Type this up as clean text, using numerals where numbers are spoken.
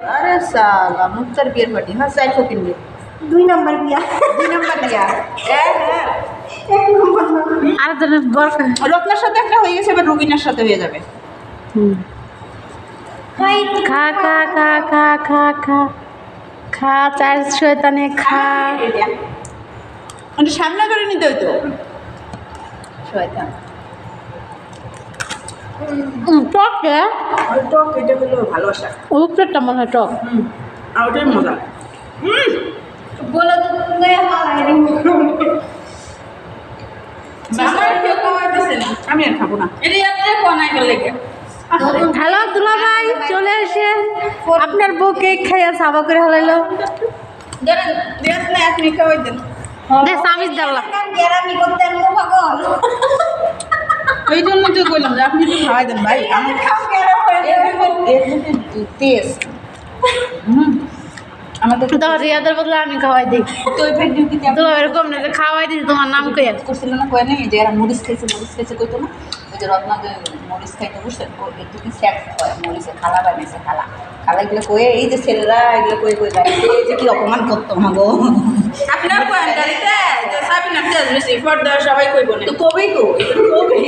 আরে সালা মুক্তার বিয়ের পার্টি হ্যাঁ চাই ফকির বিয়ে 2 নাম্বার বিয়া 2 নম্বর বিয়া হ্যাঁ 1 নম্বর না। আর তোর বরকা রত্নার সাথে একটা হয়ে গেছে এবার রুবিনার সাথে হয়ে যাবে খাই খা খা খা খা খা খা খা চার শয়তানে খা মানে সামনে করে নিতে হইতো শয়তান টক কে আর টক এটা হলো ভালোবাসা উপরটা মনে হয় টক আর ওটাই মজা বলো তো তুমি পালাই রে আমার কেউ খাওয়াইতেছে না আমি আর খাবো না এটা একটা কোনায় গেলে হ্যালো দুলা ভাই চলে এসে আপনার বউ কেক খাইয়া সাবা করে হালাইলো ধরেন দেখ না আপনি খাওয়াইতেন দে সামিজ দাওলা গেরামি করতে আমি পাগল ওই জন্য তো কইলাম যে আপনি একটু খাওয়াই দেন ভাই আমার খাও গেরাম হয়ে যাবে তেজ আমাদের দাও রিয়াদের বদলে আমি খাওয়াই দিই তো ওই ফেক ডিউটিতে তো এরকম না যে খাওয়াই দিই তোমার নাম কইয়া করছিল না কয় নাই যে এরা মরিচ খাইছে কইতো না ওই যে রত্না যে মরিচ খাইতে বসে একটু কি স্যাক হয় মরিচে খালা বানিয়েছে খালা এগুলো কয়ে এই যে ছেলেরা এগুলো কয়ে গাড়িতে এই যে কি অপমান করতো আমাগো আপনার কয়েন গাড়িতে সাবিনা তেজ বেশি ফর্দা সবাই কইব না তো কবেই তো কবেই